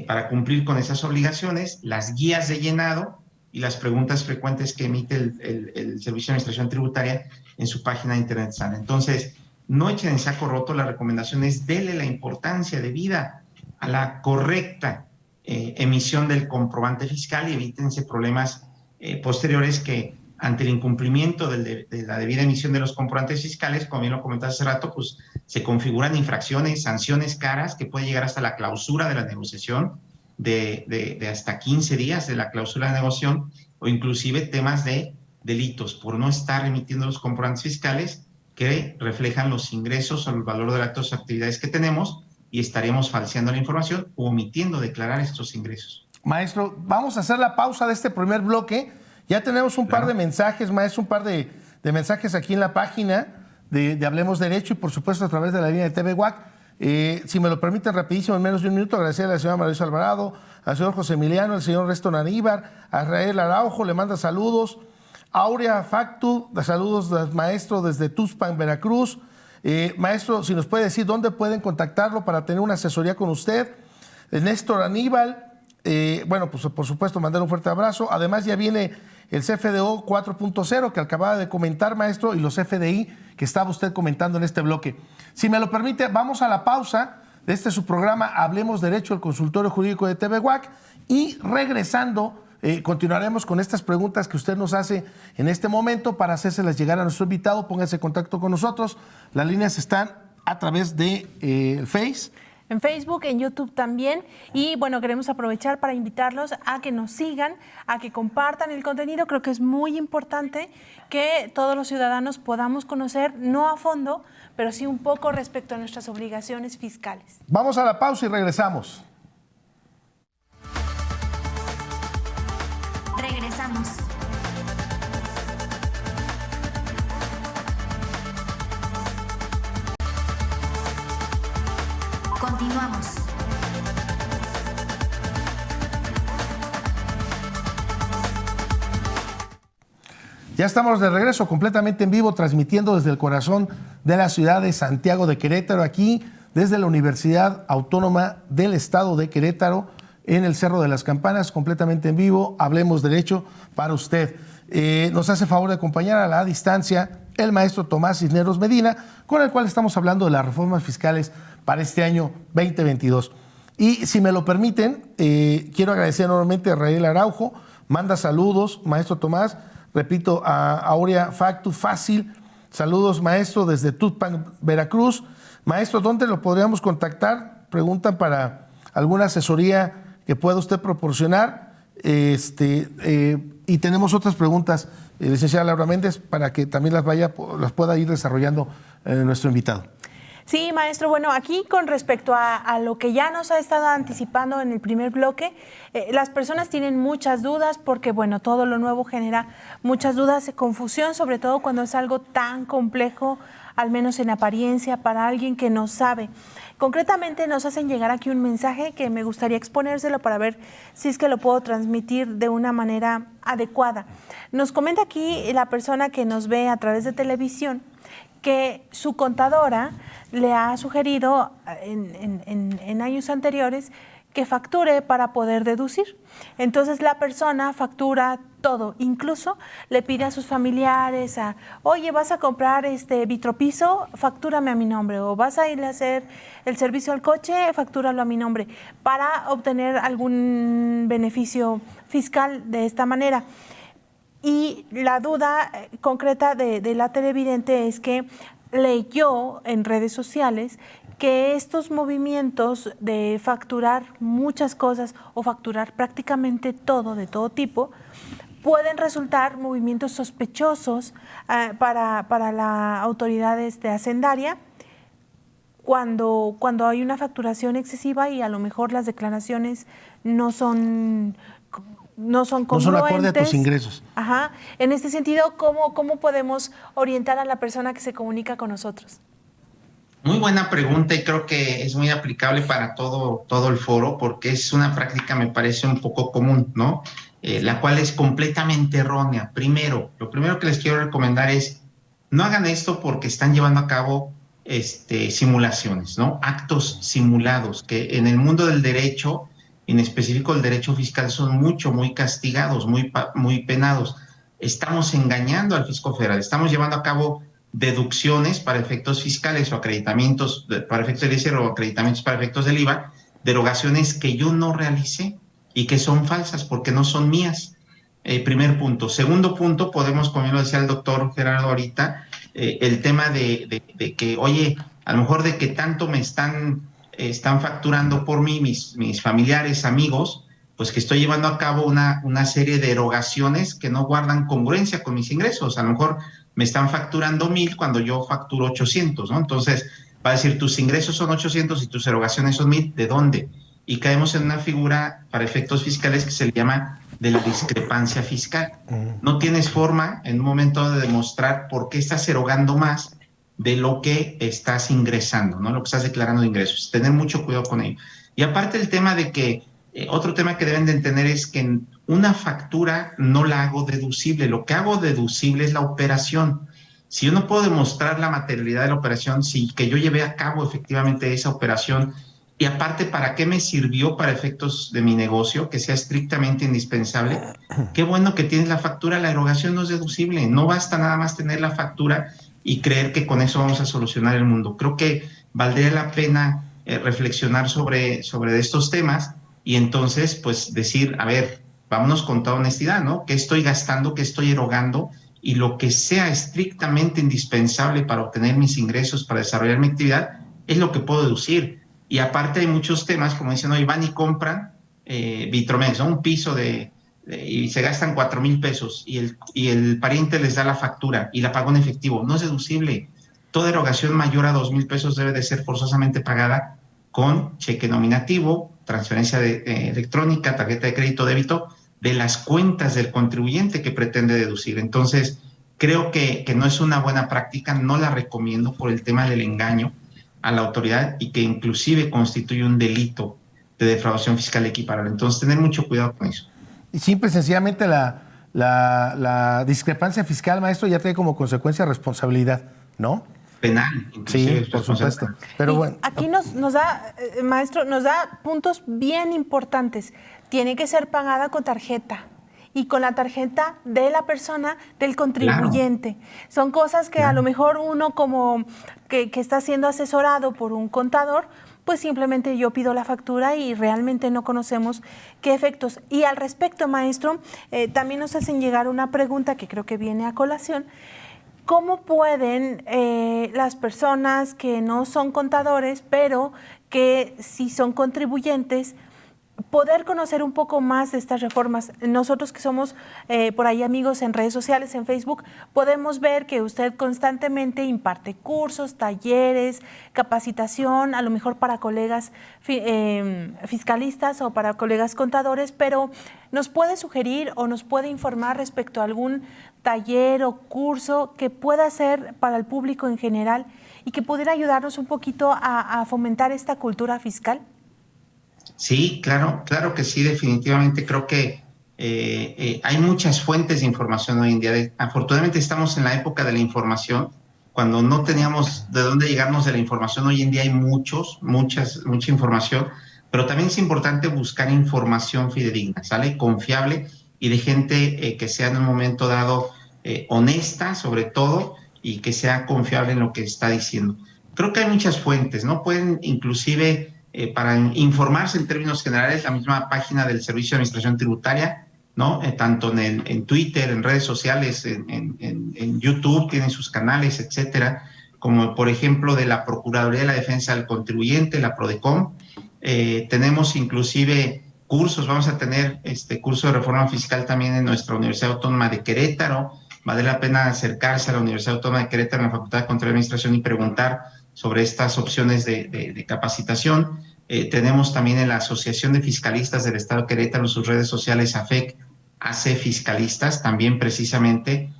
para cumplir con esas obligaciones, las guías de llenado y las preguntas frecuentes que emite el Servicio de Administración Tributaria en su página de internet SAN. Entonces, no echen en saco roto, la recomendación es denle la importancia debida a la correcta emisión del comprobante fiscal y evítense problemas posteriores que, ante el incumplimiento de la debida emisión de los comprobantes fiscales, como bien lo comentaste hace rato, pues se configuran infracciones, sanciones caras que puede llegar hasta la clausura de la negociación, de hasta 15 días de la clausura de negociación, o inclusive temas de delitos por no estar emitiendo los comprobantes fiscales que reflejan los ingresos o el valor de las actos o actividades que tenemos, y estaríamos falseando la información o omitiendo declarar estos ingresos. Maestro, vamos a hacer la pausa de este primer bloque. Ya tenemos un par de mensajes, maestro, un par de mensajes aquí en la página de Hablemos Derecho y, por supuesto, a través de la línea de TV WAC. Si me lo permiten rapidísimo, en menos de un minuto, agradecer a la señora María Alvarado, al señor José Emiliano, al señor Resto Aníbar, a Israel Araujo, le manda saludos. Aurea Factu, saludos del maestro desde Tuxpan, Veracruz. Maestro, si nos puede decir dónde pueden contactarlo para tener una asesoría con usted. Néstor Aníbal, bueno, pues por supuesto, mandar un fuerte abrazo. Además, ya viene el CFDO 4.0 que acababa de comentar, maestro, y los CFDI que estaba usted comentando en este bloque. Si me lo permite, vamos a la pausa de su programa Hablemos Derecho, el consultorio jurídico de TV WAC, y regresando, continuaremos con estas preguntas que usted nos hace en este momento para hacérselas llegar a nuestro invitado. Pónganse en contacto con nosotros. Las líneas están a través de Face. En Facebook, en YouTube también. Y bueno, queremos aprovechar para invitarlos a que nos sigan, a que compartan el contenido. Creo que es muy importante que todos los ciudadanos podamos conocer, no a fondo, pero sí un poco respecto a nuestras obligaciones fiscales. Vamos a la pausa y regresamos. Regresamos. Continuamos. Ya estamos de regreso completamente en vivo, transmitiendo desde el corazón de la ciudad de Santiago de Querétaro, aquí desde la Universidad Autónoma del Estado de Querétaro, en el Cerro de las Campanas, completamente en vivo. Hablemos Derecho para usted. Nos hace favor de acompañar a la distancia el maestro Tomás Cisneros Medina, con el cual estamos hablando de las reformas fiscales para este año 2022. Y si me lo permiten, quiero agradecer enormemente a Rael Araujo, manda saludos, maestro Tomás. Repito, a Aurea Factu Fácil, saludos maestro desde Tutpan, Veracruz. Maestro, ¿dónde lo podríamos contactar? Preguntan para alguna asesoría que pueda usted proporcionar. Y tenemos otras preguntas, licenciada Laura Méndez, para que también las pueda ir desarrollando nuestro invitado. Sí, maestro. Bueno, aquí con respecto a lo que ya nos ha estado anticipando en el primer bloque, las personas tienen muchas dudas porque, bueno, todo lo nuevo genera muchas dudas, confusión, sobre todo cuando es algo tan complejo, al menos en apariencia, para alguien que no sabe. Concretamente nos hacen llegar aquí un mensaje que me gustaría exponérselo para ver si es que lo puedo transmitir de una manera adecuada. Nos comenta aquí la persona que nos ve a través de televisión que su contadora le ha sugerido en años anteriores que facture para poder deducir. Entonces la persona factura todo, incluso le pide a sus familiares, oye, vas a comprar vitropiso, factúrame a mi nombre, o vas a ir a hacer el servicio al coche, factúralo a mi nombre, para obtener algún beneficio fiscal de esta manera. Y la duda concreta de la televidente es que leyó en redes sociales que estos movimientos de facturar muchas cosas o facturar prácticamente todo, de todo tipo, pueden resultar movimientos sospechosos para la autoridad hacendaria cuando hay una facturación excesiva y a lo mejor las declaraciones no son congruentes. No son acorde a tus ingresos. Ajá. En este sentido, ¿cómo podemos orientar a la persona que se comunica con nosotros? Muy buena pregunta y creo que es muy aplicable para todo el foro porque es una práctica, me parece, un poco común, ¿no? La cual es completamente errónea. Lo primero que les quiero recomendar es no hagan esto porque están llevando a cabo simulaciones, ¿no? Actos simulados que en el mundo del derecho, en específico el derecho fiscal, son muy castigados, muy penados. Estamos engañando al fisco federal, estamos llevando a cabo deducciones para efectos fiscales o acreditamientos para efectos del ISR o acreditamientos para efectos del IVA, derogaciones que yo no realicé y que son falsas porque no son mías. Primer punto. Segundo punto, podemos, como lo decía el doctor Gerardo ahorita, el tema de que, oye, a lo mejor de que tanto me están facturando por mí mis familiares, amigos, pues que estoy llevando a cabo una serie de erogaciones que no guardan congruencia con mis ingresos. A lo mejor me están facturando 1,000 cuando yo facturo 800, ¿no? Entonces va a decir, tus ingresos son 800 y tus erogaciones son 1,000, ¿de dónde? Y caemos en una figura para efectos fiscales que se le llama de la discrepancia fiscal. No tienes forma en un momento de demostrar por qué estás erogando más de lo que estás ingresando, ¿no? Lo que estás declarando de ingresos. Tener mucho cuidado con ello. Y aparte el tema de que, otro tema que deben de entender es que una factura no la hago deducible. Lo que hago deducible es la operación. Si yo no puedo demostrar la materialidad de la operación, si que yo llevé a cabo efectivamente esa operación, y aparte, ¿para qué me sirvió para efectos de mi negocio? Que sea estrictamente indispensable. Qué bueno que tienes la factura, la erogación no es deducible. No basta nada más tener la factura y creer que con eso vamos a solucionar el mundo. Creo que valdría la pena reflexionar sobre estos temas y entonces, pues, decir, a ver, vámonos con toda honestidad, ¿no? ¿Qué estoy gastando? ¿Qué estoy erogando? Y lo que sea estrictamente indispensable para obtener mis ingresos, para desarrollar mi actividad, es lo que puedo deducir. Y aparte hay muchos temas, como dicen hoy, van y compran Vitromex, ¿no? Un piso y se gastan 4,000 pesos y el pariente les da la factura y la pagó en efectivo. No es deducible. Toda erogación mayor a 2,000 pesos debe de ser forzosamente pagada con cheque nominativo, transferencia electrónica, tarjeta de crédito, débito, de las cuentas del contribuyente que pretende deducir. Entonces, creo que no es una buena práctica, no la recomiendo por el tema del engaño a la autoridad y que inclusive constituye un delito de defraudación fiscal equiparable. Entonces, tener mucho cuidado con eso. Y simple y sencillamente la la discrepancia fiscal, maestro, ya trae como consecuencia responsabilidad, ¿no? Penal, inclusive. Sí, por supuesto. Pero bueno. Aquí nos da, maestro, nos da puntos bien importantes. Tiene que ser pagada con tarjeta y con la tarjeta de la persona, del contribuyente. Claro. Son cosas que a lo mejor uno como que está siendo asesorado por un contador, pues simplemente yo pido la factura y realmente no conocemos qué efectos. Y al respecto, maestro, también nos hacen llegar una pregunta que creo que viene a colación. ¿Cómo pueden las personas que no son contadores, pero que sí son contribuyentes, poder conocer un poco más de estas reformas? Nosotros que somos por ahí amigos en redes sociales, en Facebook, podemos ver que usted constantemente imparte cursos, talleres, capacitación, a lo mejor para colegas fiscalistas o para colegas contadores, pero ¿nos puede sugerir o nos puede informar respecto a algún taller o curso que pueda ser para el público en general y que pudiera ayudarnos un poquito a fomentar esta cultura fiscal? Sí, claro que sí, definitivamente. Creo que hay muchas fuentes de información hoy en día. Afortunadamente estamos en la época de la información, cuando no teníamos de dónde llegarnos de la información. Hoy en día hay mucha información, pero también es importante buscar información fidedigna, ¿sale? Confiable y de gente que sea en un momento dado honesta, sobre todo, y que sea confiable en lo que está diciendo. Creo que hay muchas fuentes, ¿no? Pueden inclusive, para informarse en términos generales, la misma página del Servicio de Administración Tributaria, ¿no? Tanto en Twitter, en redes sociales, en YouTube, tienen sus canales, etcétera, como por ejemplo de la Procuraduría de la Defensa del Contribuyente, la PRODECON. Tenemos inclusive cursos, vamos a tener curso de reforma fiscal también en nuestra Universidad Autónoma de Querétaro. Vale la pena acercarse a la Universidad Autónoma de Querétaro en la Facultad de Control y Administración y preguntar sobre estas opciones de capacitación. Tenemos también en la Asociación de Fiscalistas del Estado de Querétaro en sus redes sociales, AFEC, AC Fiscalistas, también precisamente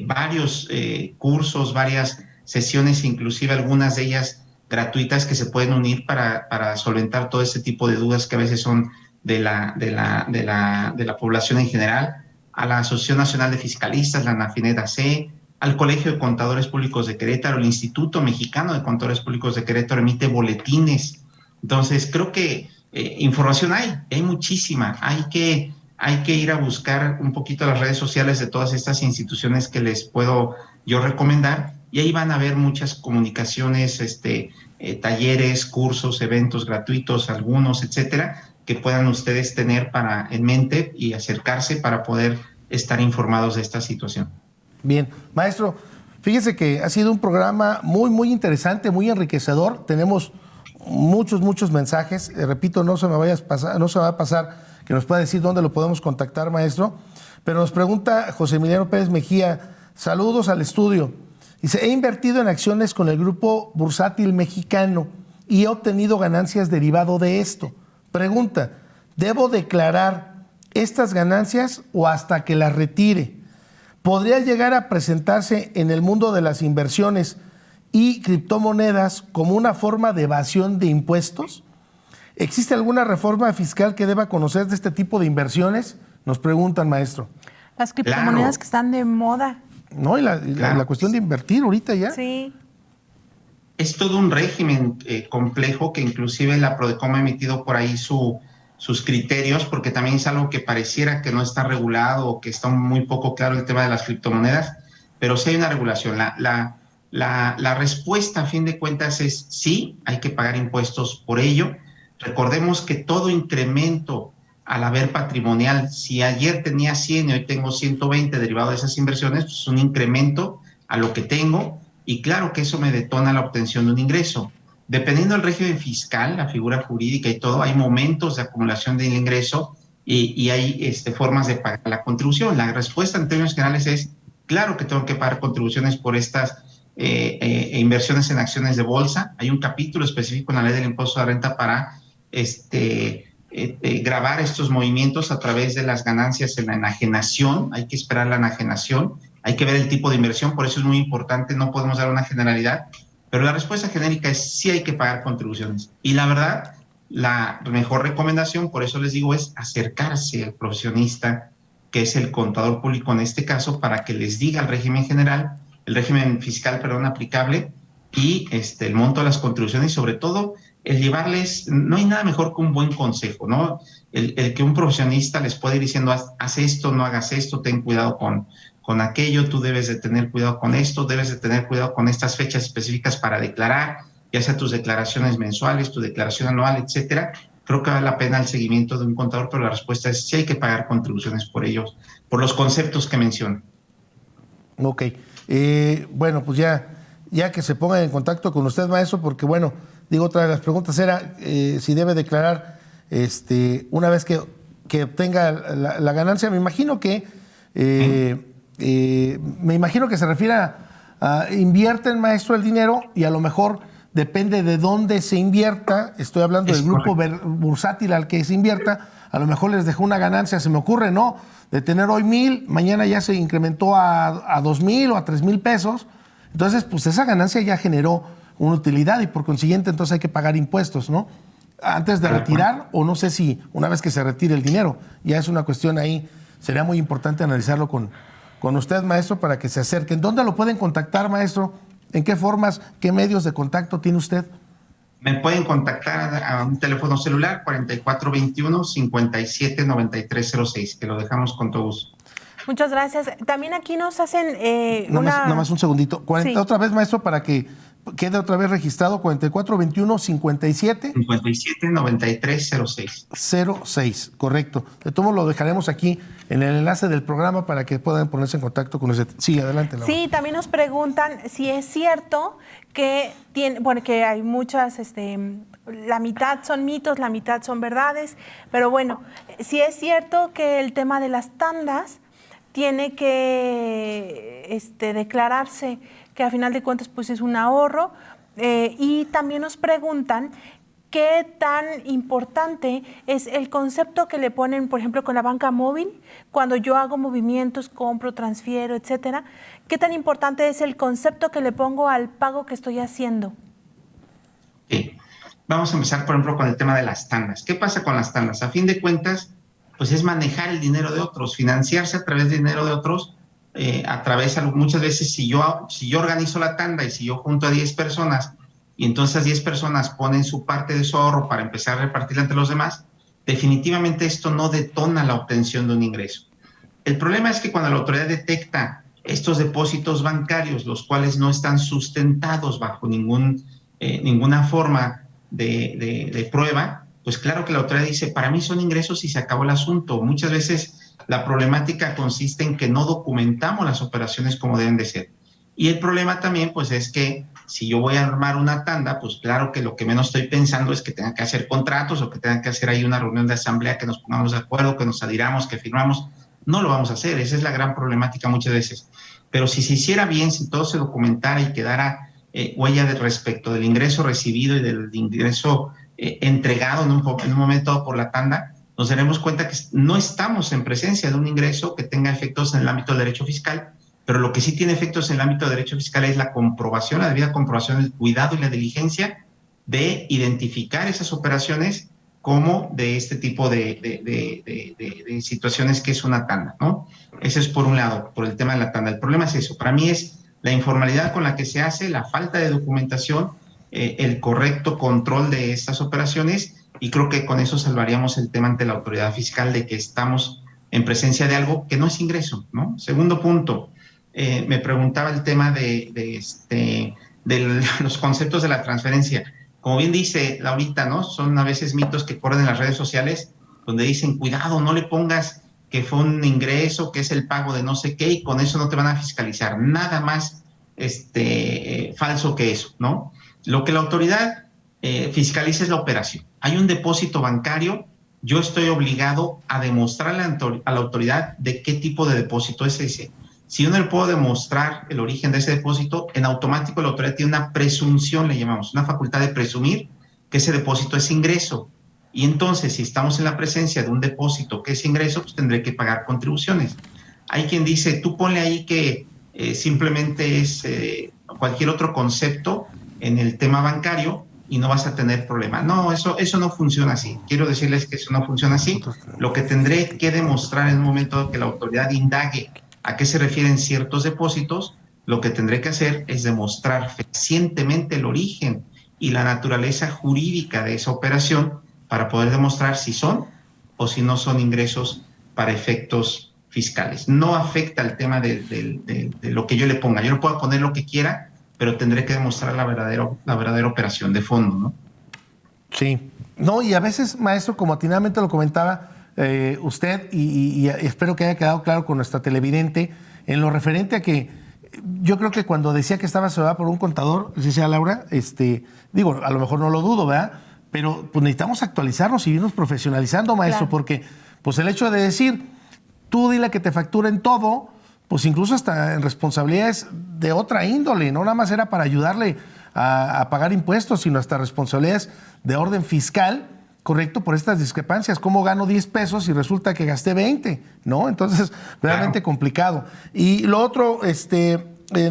varios cursos, varias sesiones, inclusive algunas de ellas gratuitas que se pueden unir para solventar todo ese tipo de dudas que a veces son de la población en general, a la Asociación Nacional de Fiscalistas, la ANAFINED-AC, al Colegio de Contadores Públicos de Querétaro, el Instituto Mexicano de Contadores Públicos de Querétaro emite boletines. Entonces, creo que información hay muchísima. Hay que ir a buscar un poquito las redes sociales de todas estas instituciones que les puedo yo recomendar, y ahí van a ver muchas comunicaciones, talleres, cursos, eventos gratuitos, algunos, etcétera, que puedan ustedes tener en mente y acercarse para poder estar informados de esta situación. Bien, maestro, fíjese que ha sido un programa muy interesante, muy enriquecedor. Tenemos muchos mensajes. Repito, no se me va a pasar que nos pueda decir dónde lo podemos contactar, maestro. Pero nos pregunta José Emiliano Pérez Mejía, saludos al estudio. Dice, he invertido en acciones con el grupo bursátil mexicano y he obtenido ganancias derivado de esto. Pregunta, ¿debo declarar estas ganancias o hasta que las retire? ¿Podría llegar a presentarse en el mundo de las inversiones y criptomonedas como una forma de evasión de impuestos? ¿Existe alguna reforma fiscal que deba conocer de este tipo de inversiones? Nos preguntan, maestro. Las criptomonedas que están de moda. No, y la cuestión de invertir ahorita ya. Sí. Es todo un régimen complejo que inclusive la PRODECON ha emitido por ahí sus criterios, porque también es algo que pareciera que no está regulado o que está muy poco claro el tema de las criptomonedas, pero sí hay una regulación. La respuesta a fin de cuentas es sí, hay que pagar impuestos por ello. Recordemos que todo incremento al haber patrimonial, si ayer tenía 100 y hoy tengo 120 derivado de esas inversiones, pues es un incremento a lo que tengo, y claro que eso me detona la obtención de un ingreso. Dependiendo del régimen fiscal, la figura jurídica y todo, hay momentos de acumulación del ingreso y hay formas de pagar la contribución. La respuesta en términos generales es, claro que tengo que pagar contribuciones por estas inversiones en acciones de bolsa. Hay un capítulo específico en la ley del impuesto a la renta para grabar estos movimientos a través de las ganancias en la enajenación. Hay que esperar la enajenación, hay que ver el tipo de inversión, por eso es muy importante, no podemos dar una generalidad, pero la respuesta genérica es sí hay que pagar contribuciones. Y la verdad, la mejor recomendación, por eso les digo, es acercarse al profesionista que es el contador público en este caso, para que les diga el régimen fiscal, aplicable, y el monto de las contribuciones, y sobre todo el llevarles, no hay nada mejor que un buen consejo, ¿no? El que un profesionista les puede ir diciendo, haz esto, no hagas esto, ten cuidado con aquello, tú debes de tener cuidado con esto, debes de tener cuidado con estas fechas específicas para declarar, ya sea tus declaraciones mensuales, tu declaración anual, etcétera. Creo que vale la pena el seguimiento de un contador, pero la respuesta es sí hay que pagar contribuciones por ellos, por los conceptos que menciono. Ok. Bueno, pues ya que se pongan en contacto con usted, maestro, porque bueno, digo, otra de las preguntas era si debe declarar una vez que obtenga la ganancia. Me imagino que se refiere a invierten, maestro, el dinero, y a lo mejor depende de dónde se invierta. Estoy hablando del grupo bursátil al que se invierta. A lo mejor les dejó una ganancia, se me ocurre, ¿no? De tener hoy 1,000, mañana ya se incrementó a 2,000 o a 3,000 pesos. Entonces, pues esa ganancia ya generó una utilidad y por consiguiente entonces hay que pagar impuestos, ¿no? Antes de retirar, o no sé si una vez que se retire el dinero. Ya es una cuestión ahí, sería muy importante analizarlo con usted, maestro, para que se acerquen. ¿Dónde lo pueden contactar, maestro? ¿En qué formas, qué medios de contacto tiene usted? Me pueden contactar a un teléfono celular 4421-579306, que lo dejamos con todo gusto. Muchas gracias. También aquí nos hacen nada más un segundito. Sí. Otra vez, maestro, para que quede otra vez registrado, 4421-57... 579306. 06, correcto. De todo modo lo dejaremos aquí en el enlace del programa para que puedan ponerse en contacto con usted. Sí, adelante, Laura. Sí, también nos preguntan si es cierto que que hay muchas, la mitad son mitos, la mitad son verdades, pero bueno, si es cierto que el tema de las tandas tiene que declararse, que a final de cuentas pues es un ahorro, y también nos preguntan qué tan importante es el concepto que le ponen, por ejemplo, con la banca móvil, cuando yo hago movimientos, compro, transfiero, etcétera. ¿Qué tan importante es el concepto que le pongo al pago que estoy haciendo? Okay. Vamos a empezar, por ejemplo, con el tema de las tandas. ¿Qué pasa con las tandas? A fin de cuentas, pues es manejar el dinero de otros, financiarse a través del dinero de otros, muchas veces si yo organizo la tanda y si yo junto a 10 personas y entonces 10 personas ponen su parte de su ahorro para empezar a repartirla entre los demás, definitivamente esto no detona la obtención de un ingreso. El problema es que cuando la autoridad detecta estos depósitos bancarios, los cuales no están sustentados bajo ninguna forma de prueba, pues claro que la autoridad dice, para mí son ingresos y se acabó el asunto. Muchas veces la problemática consiste en que no documentamos las operaciones como deben de ser. Y el problema también, pues, es que si yo voy a armar una tanda, pues claro que lo que menos estoy pensando es que tenga que hacer contratos o que tenga que hacer ahí una reunión de asamblea, que nos pongamos de acuerdo, que nos adhiramos, que firmamos. No lo vamos a hacer, esa es la gran problemática muchas veces. Pero si se hiciera bien, si todo se documentara y quedara huella respecto del ingreso recibido y del ingreso entregado en un momento dado por la tanda, nos daremos cuenta que no estamos en presencia de un ingreso que tenga efectos en el ámbito del derecho fiscal, pero lo que sí tiene efectos en el ámbito del derecho fiscal es la comprobación, la debida comprobación, el cuidado y la diligencia de identificar esas operaciones como de este tipo de situaciones que es una tanda, ¿no? Eso es por un lado, por el tema de la tanda. El problema es eso, para mí es la informalidad con la que se hace, la falta de documentación, el correcto control de estas operaciones, y creo que con eso salvaríamos el tema ante la autoridad fiscal de que estamos en presencia de algo que no es ingreso, ¿no? Segundo punto, me preguntaba el tema de los conceptos de la transferencia. Como bien dice Laurita, ¿no? Son a veces mitos que corren en las redes sociales donde dicen, cuidado, no le pongas que fue un ingreso, que es el pago de no sé qué, y con eso no te van a fiscalizar. Nada más falso que eso, ¿no? Lo que la autoridad fiscaliza es la operación. Hay un depósito bancario, yo estoy obligado a demostrarle a la autoridad de qué tipo de depósito es ese. Si yo no le puedo demostrar el origen de ese depósito, en automático la autoridad tiene una presunción, le llamamos, una facultad de presumir que ese depósito es ingreso. Y entonces, si estamos en la presencia de un depósito que es ingreso, pues tendré que pagar contribuciones. Hay quien dice, tú ponle ahí que simplemente es cualquier otro concepto en el tema bancario, y no vas a tener problema. No, eso no funciona así. Quiero decirles que eso no funciona así. Lo que tendré que demostrar en un momento que la autoridad indague a qué se refieren ciertos depósitos, lo que tendré que hacer es demostrar fehacientemente el origen y la naturaleza jurídica de esa operación para poder demostrar si son o si no son ingresos para efectos fiscales. No afecta el tema de lo que yo le ponga. Yo le puedo poner lo que quiera, pero tendré que demostrar la verdadera operación de fondo, ¿no? Sí. No, y a veces, maestro, como atinadamente lo comentaba usted, y espero que haya quedado claro con nuestra televidente, en lo referente a que yo creo que cuando decía que estaba asesorada por un contador, decía Laura, digo, a lo mejor no lo dudo, ¿verdad? Pero pues necesitamos actualizarnos y irnos profesionalizando, maestro, claro. Porque pues el hecho de decir, tú dile que te facturen todo, pues incluso hasta en responsabilidades de otra índole, no nada más era para ayudarle a pagar impuestos, sino hasta responsabilidades de orden fiscal, correcto, por estas discrepancias. ¿Cómo gano 10 pesos y resulta que gasté 20? ¿No? Entonces, realmente complicado. Y lo otro,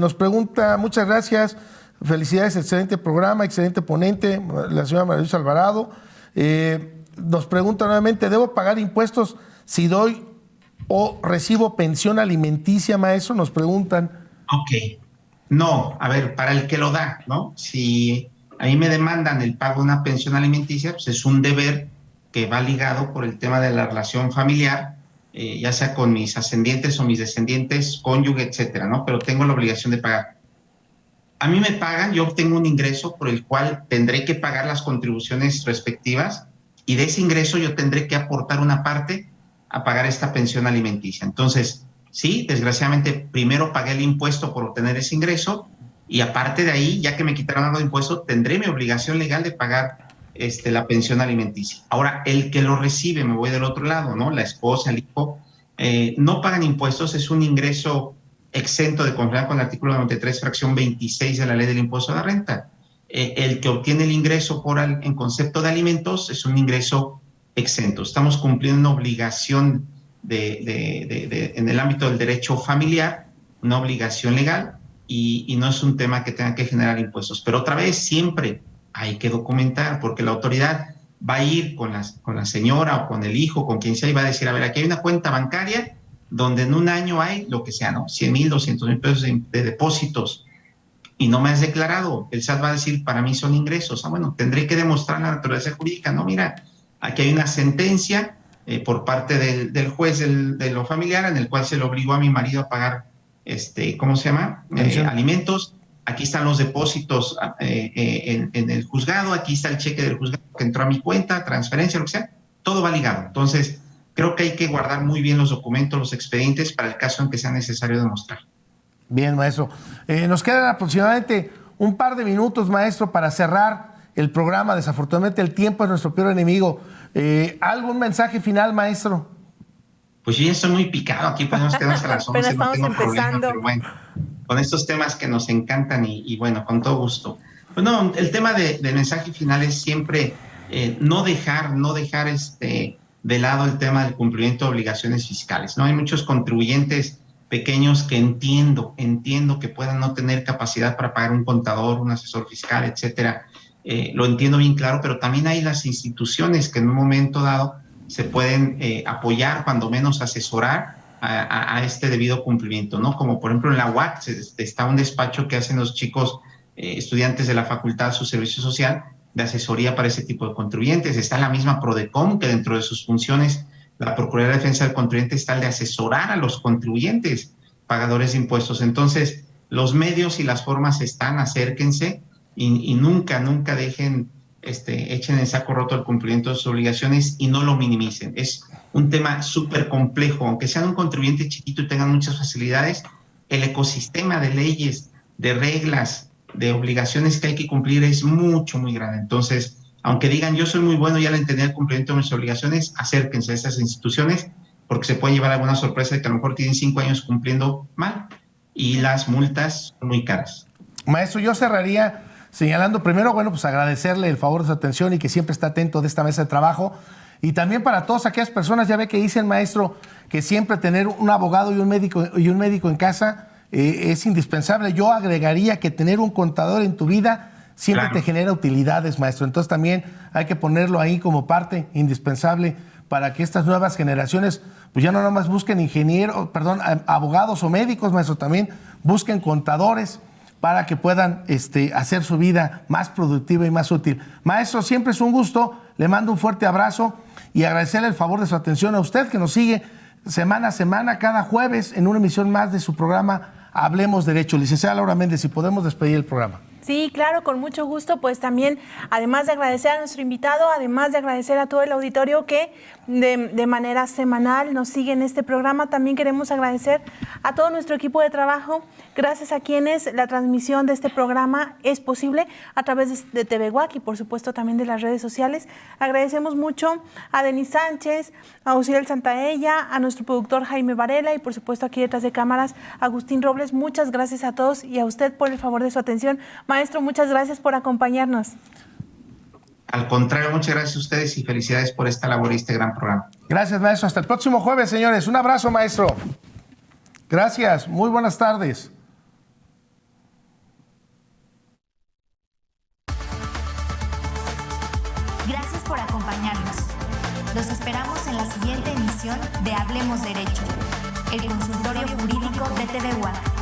nos pregunta, muchas gracias, felicidades, excelente programa, excelente ponente, la señora María Luisa Alvarado. Nos pregunta nuevamente, ¿debo pagar impuestos si doy o recibo pensión alimenticia, maestro? Nos preguntan. Ok. No, a ver, para el que lo da, ¿no? Si a mí me demandan el pago de una pensión alimenticia, pues es un deber que va ligado por el tema de la relación familiar, ya sea con mis ascendientes o mis descendientes, cónyuge, etcétera, ¿no? Pero tengo la obligación de pagar. A mí me pagan, yo obtengo un ingreso por el cual tendré que pagar las contribuciones respectivas y de ese ingreso yo tendré que aportar una parte a pagar esta pensión alimenticia. Entonces, sí, desgraciadamente primero pagué el impuesto por obtener ese ingreso y aparte de ahí, ya que me quitaron algo de impuesto, tendré mi obligación legal de pagar la pensión alimenticia. Ahora, el que lo recibe, me voy del otro lado, ¿no? La esposa, el hijo, no pagan impuestos, es un ingreso exento de conformidad con el artículo 93, fracción 26 de la Ley del Impuesto a la Renta. El que obtiene el ingreso en concepto de alimentos es un ingreso exento. Estamos cumpliendo una obligación en el ámbito del derecho familiar, una obligación legal y no es un tema que tenga que generar impuestos. Pero otra vez, siempre hay que documentar porque la autoridad va a ir con la señora o con el hijo, con quien sea, y va a decir, a ver, aquí hay una cuenta bancaria donde en un año hay lo que sea, ¿no? 100,000, 200,000 pesos de depósitos y no me has declarado. El SAT va a decir, para mí son ingresos. Bueno, tendré que demostrar la naturaleza jurídica. No, mira, aquí hay una sentencia por parte del juez de lo familiar en el cual se le obligó a mi marido a pagar, ¿cómo se llama? Alimentos. Aquí están los depósitos en el juzgado, aquí está el cheque del juzgado que entró a mi cuenta, transferencia, lo que sea. Todo va ligado. Entonces, creo que hay que guardar muy bien los documentos, los expedientes, para el caso en que sea necesario demostrar. Bien, maestro. Nos quedan aproximadamente un par de minutos, maestro, para cerrar el programa. Desafortunadamente el tiempo es nuestro peor enemigo. ¿Algún mensaje final, maestro? Pues yo ya estoy muy picado. Aquí podemos quedarnos a las 11, pero no tengo empezando. problema, pero bueno, con estos temas que nos encantan y bueno, con todo gusto. Bueno, el tema del mensaje final es siempre no dejar de lado el tema del cumplimiento de obligaciones fiscales, ¿no? Hay muchos contribuyentes pequeños que entiendo que puedan no tener capacidad para pagar un contador, un asesor fiscal, etcétera. Lo entiendo bien claro, pero también hay las instituciones que en un momento dado se pueden apoyar, cuando menos asesorar a este debido cumplimiento, ¿no? Como por ejemplo en la UAC está un despacho que hacen los chicos estudiantes de la facultad, su servicio social, de asesoría para ese tipo de contribuyentes. Está la misma PRODECON, que dentro de sus funciones, la Procuraduría de Defensa del Contribuyente está el de asesorar a los contribuyentes pagadores de impuestos. Entonces, los medios y las formas están, acérquense y nunca dejen, echen en saco roto el cumplimiento de sus obligaciones y no lo minimicen. Es un tema súper complejo, aunque sean un contribuyente chiquito y tengan muchas facilidades, el ecosistema de leyes, de reglas, de obligaciones que hay que cumplir es muy grande. Entonces, aunque digan yo soy muy bueno, ya le entendí el cumplimiento de mis obligaciones, acérquense a esas instituciones porque se pueden llevar alguna sorpresa de que a lo mejor tienen 5 años cumpliendo mal y las multas son muy caras. Maestro, yo cerraría señalando primero, bueno, pues agradecerle el favor de su atención y que siempre está atento de esta mesa de trabajo. Y también para todas aquellas personas, ya ve que dicen, maestro, que siempre tener un abogado y un médico en casa es indispensable. Yo agregaría que tener un contador en tu vida siempre Claro. te genera utilidades, maestro. Entonces también hay que ponerlo ahí como parte indispensable para que estas nuevas generaciones pues ya no nada más busquen abogados o médicos, maestro, también busquen contadores para que puedan hacer su vida más productiva y más útil. Maestro, siempre es un gusto, le mando un fuerte abrazo y agradecerle el favor de su atención a usted que nos sigue semana a semana, cada jueves, en una emisión más de su programa Hablemos Derecho. Licenciada Laura Méndez, si podemos despedir el programa. Sí, claro, con mucho gusto. Pues también, además de agradecer a nuestro invitado, además de agradecer a todo el auditorio que de manera semanal nos sigue en este programa, también queremos agradecer a todo nuestro equipo de trabajo, gracias a quienes la transmisión de este programa es posible a través de TV WAC y por supuesto también de las redes sociales. Agradecemos mucho a Denis Sánchez, a Osiel Santaella, a nuestro productor Jaime Varela y por supuesto aquí detrás de cámaras Agustín Robles. Muchas gracias a todos y a usted por el favor de su atención. Maestro, muchas gracias por acompañarnos. Al contrario, muchas gracias a ustedes y felicidades por esta labor y este gran programa. Gracias, maestro. Hasta el próximo jueves, señores. Un abrazo, maestro. Gracias. Muy buenas tardes. Gracias por acompañarnos. Los esperamos en la siguiente emisión de Hablemos Derecho, el consultorio jurídico de TV WAC.